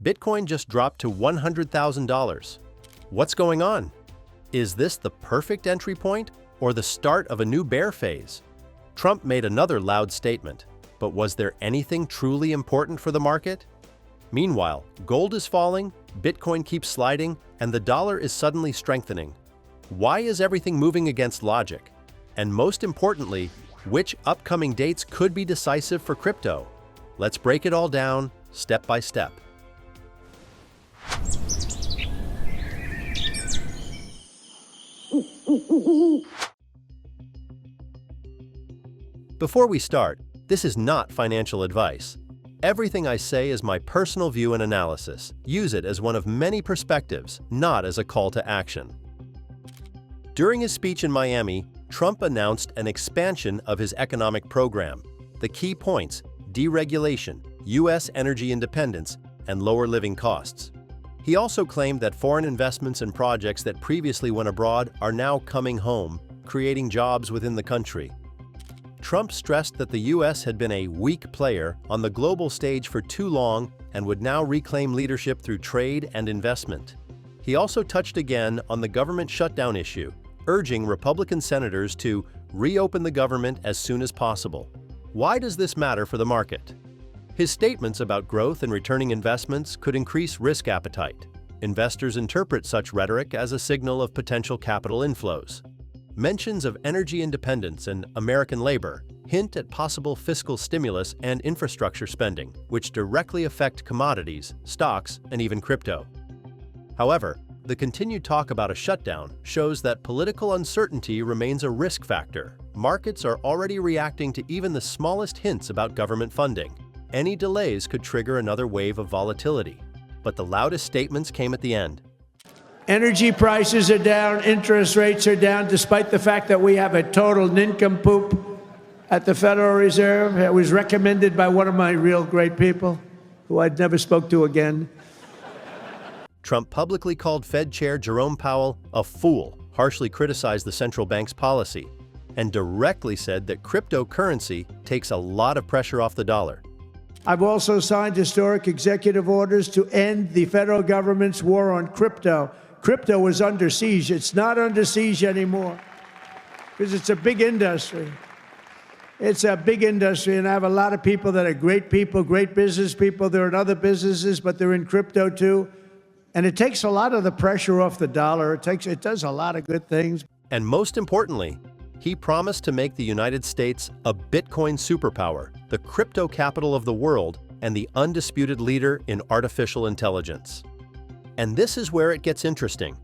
Bitcoin just dropped to $100,000. What's going on? Is this the perfect entry point or the start of a new bear phase? Trump made another loud statement, but was there anything truly important for the market? Meanwhile, gold is falling, Bitcoin keeps sliding, and the dollar is suddenly strengthening. Why is everything moving against logic? And most importantly, which upcoming dates could be decisive for crypto? Let's break it all down, step by step. Before we start, this is not financial advice. Everything I say is my personal view and analysis. Use it as one of many perspectives, not as a call to action. During his speech in Miami, Trump announced an expansion of his economic program. The key points: deregulation, U.S. energy independence, and lower living costs. He also claimed that foreign investments and projects that previously went abroad are now coming home, creating jobs within the country. Trump stressed that the U.S. had been a weak player on the global stage for too long and would now reclaim leadership through trade and investment. He also touched again on the government shutdown issue, urging Republican senators to reopen the government as soon as possible. Why does this matter for the market? His statements about growth and returning investments could increase risk appetite. Investors interpret such rhetoric as a signal of potential capital inflows. Mentions of energy independence and American labor hint at possible fiscal stimulus and infrastructure spending, which directly affect commodities, stocks, and even crypto. However, the continued talk about a shutdown shows that political uncertainty remains a risk factor. Markets are already reacting to even the smallest hints about government funding. Any delays could trigger another wave of volatility. But the loudest statements came at the end. Energy prices are down, interest rates are down, despite the fact that we have a total nincompoop at the Federal Reserve. It was recommended by one of my real great people, who I'd never spoke to again. Trump publicly called Fed Chair Jerome Powell a fool, harshly criticized the central bank's policy, and directly said that cryptocurrency takes a lot of pressure off the dollar. I've also signed historic executive orders to end the federal government's war on crypto. Crypto is under siege. It's not under siege anymore because it's a big industry. It's a big industry, and I have a lot of people that are great people, great business people. They're in other businesses, but they're in crypto too. And it takes a lot of the pressure off the dollar. It does a lot of good things. And most importantly, he promised to make the United States a Bitcoin superpower, the crypto capital of the world, and the undisputed leader in artificial intelligence. And this is where it gets interesting.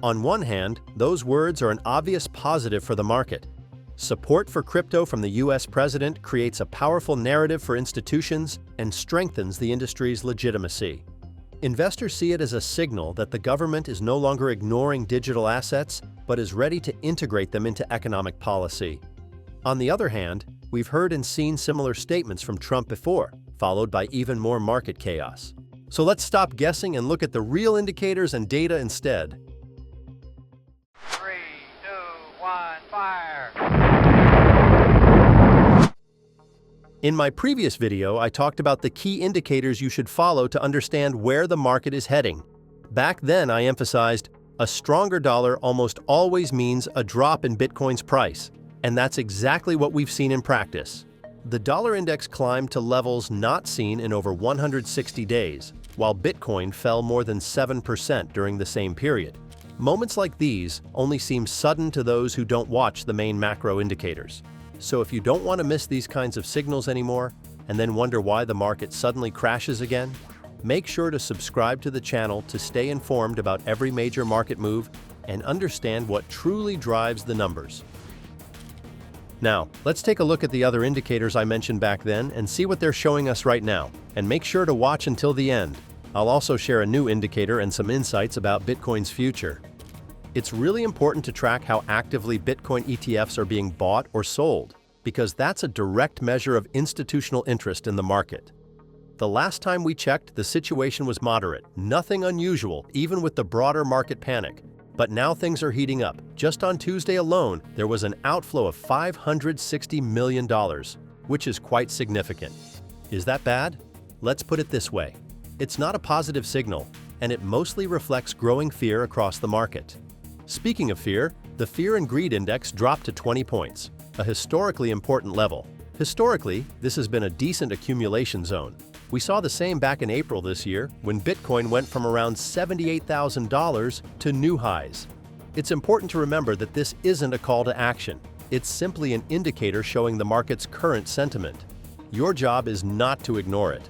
On one hand, those words are an obvious positive for the market. Support for crypto from the U.S. president creates a powerful narrative for institutions and strengthens the industry's legitimacy. Investors see it as a signal that the government is no longer ignoring digital assets, but is ready to integrate them into economic policy. On the other hand, we've heard and seen similar statements from Trump before, followed by even more market chaos. So let's stop guessing and look at the real indicators and data instead. 3, 2, 1, fire! In my previous video, I talked about the key indicators you should follow to understand where the market is heading. Back then, I emphasized a stronger dollar almost always means a drop in Bitcoin's price, and that's exactly what we've seen in practice. The dollar index climbed to levels not seen in over 160 days, while Bitcoin fell more than 7% during the same period. Moments like these only seem sudden to those who don't watch the main macro indicators. So if you don't want to miss these kinds of signals anymore, and then wonder why the market suddenly crashes again, make sure to subscribe to the channel to stay informed about every major market move and understand what truly drives the numbers. Now, let's take a look at the other indicators I mentioned back then and see what they're showing us right now. And make sure to watch until the end. I'll also share a new indicator and some insights about Bitcoin's future. It's really important to track how actively Bitcoin ETFs are being bought or sold, because that's a direct measure of institutional interest in the market. The last time we checked, the situation was moderate, nothing unusual, even with the broader market panic. But now things are heating up. Just on Tuesday alone, there was an outflow of $560 million, which is quite significant. Is that bad? Let's put it this way. It's not a positive signal, and it mostly reflects growing fear across the market. Speaking of fear, the Fear and Greed Index dropped to 20 points, a historically important level. Historically, this has been a decent accumulation zone. We saw the same back in April this year when Bitcoin went from around $78,000 to new highs. It's important to remember that this isn't a call to action. It's simply an indicator showing the market's current sentiment. Your job is not to ignore it.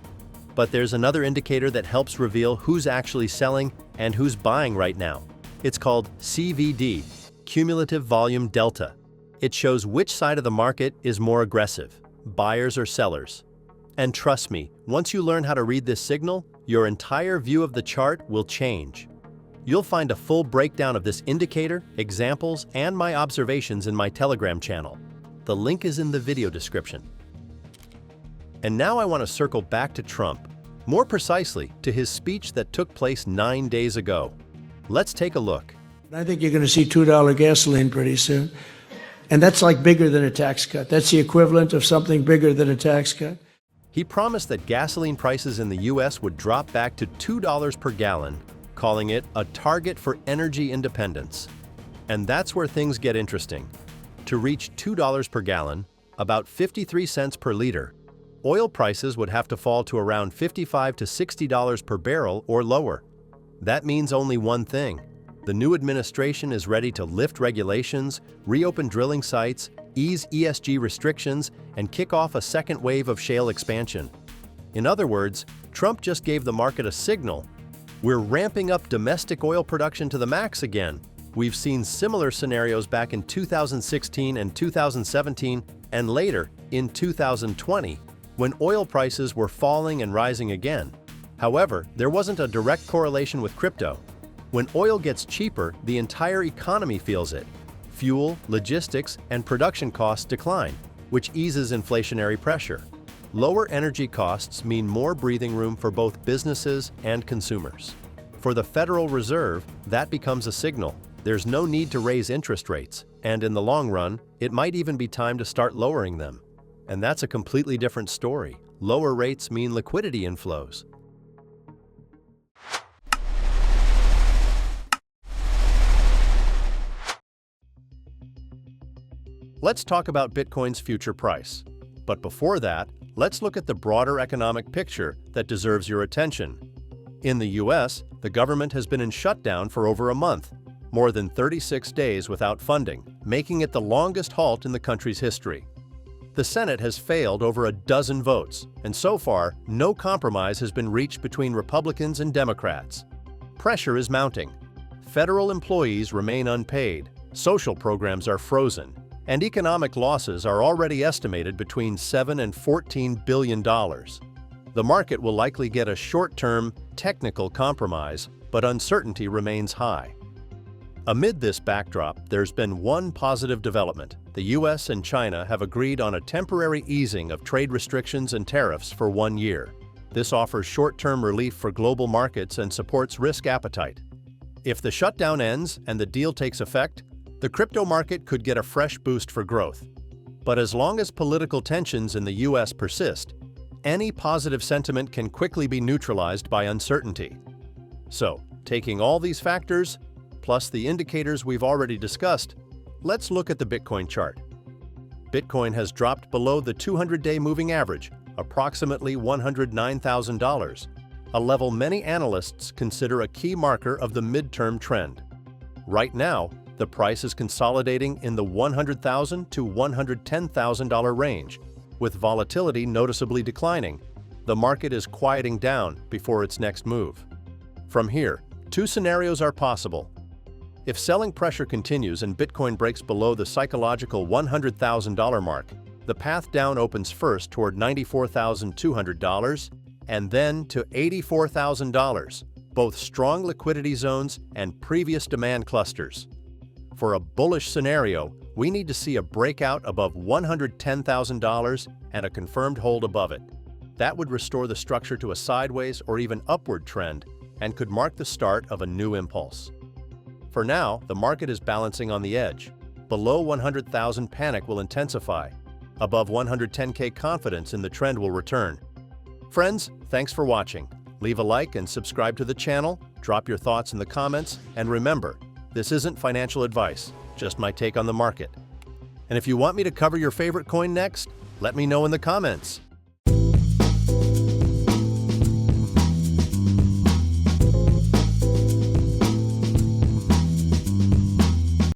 But there's another indicator that helps reveal who's actually selling and who's buying right now. It's called CVD, Cumulative Volume Delta. It shows which side of the market is more aggressive, buyers or sellers. And trust me, once you learn how to read this signal, your entire view of the chart will change. You'll find a full breakdown of this indicator, examples, and my observations in my Telegram channel. The link is in the video description. And now I want to circle back to Trump, more precisely to his speech that took place 9 days ago. Let's take a look. I think you're going to see $2 gasoline pretty soon. And that's like bigger than a tax cut. That's the equivalent of something bigger than a tax cut. He promised that gasoline prices in the U.S. would drop back to $2 per gallon, calling it a target for energy independence. And that's where things get interesting. To reach $2 per gallon, about 53 cents per liter, oil prices would have to fall to around $55 to $60 per barrel or lower. That means only one thing. The new administration is ready to lift regulations, reopen drilling sites, ease ESG restrictions, and kick off a second wave of shale expansion. In other words, Trump just gave the market a signal. We're ramping up domestic oil production to the max again. We've seen similar scenarios back in 2016 and 2017, and later in 2020, when oil prices were falling and rising again. However, there wasn't a direct correlation with crypto. When oil gets cheaper, the entire economy feels it. Fuel, logistics, and production costs decline, which eases inflationary pressure. Lower energy costs mean more breathing room for both businesses and consumers. For the Federal Reserve, that becomes a signal. There's no need to raise interest rates, and in the long run, it might even be time to start lowering them. And that's a completely different story. Lower rates mean liquidity inflows. Let's talk about Bitcoin's future price. But before that, let's look at the broader economic picture that deserves your attention. In the US, the government has been in shutdown for over a month, more than 36 days without funding, making it the longest halt in the country's history. The Senate has failed over a dozen votes, and so far, no compromise has been reached between Republicans and Democrats. Pressure is mounting. Federal employees remain unpaid, social programs are frozen, and economic losses are already estimated between $7 and $14 billion. The market will likely get a short-term, technical compromise, but uncertainty remains high. Amid this backdrop, there's been one positive development. The U.S. and China have agreed on a temporary easing of trade restrictions and tariffs for 1 year. This offers short-term relief for global markets and supports risk appetite. If the shutdown ends and the deal takes effect, the crypto market could get a fresh boost for growth. But as long as political tensions in the U.S. persist, any positive sentiment can quickly be neutralized by uncertainty. So, taking all these factors, plus the indicators we've already discussed, let's look at the Bitcoin chart. Bitcoin has dropped below the 200-day moving average, approximately $109,000, a level many analysts consider a key marker of the midterm trend. Right now, the price is consolidating in the $100,000 to $110,000 range, with volatility noticeably declining. The market is quieting down before its next move. From here, two scenarios are possible. If selling pressure continues and Bitcoin breaks below the psychological $100,000 mark, the path down opens first toward $94,200 and then to $84,000, both strong liquidity zones and previous demand clusters. For a bullish scenario, we need to see a breakout above $110,000 and a confirmed hold above it. That would restore the structure to a sideways or even upward trend and could mark the start of a new impulse. For now, the market is balancing on the edge. Below 100,000, panic will intensify. Above 110K, confidence in the trend will return. Friends, thanks for watching. Leave a like and subscribe to the channel, drop your thoughts in the comments, and remember, this isn't financial advice, just my take on the market. And if you want me to cover your favorite coin next, let me know in the comments.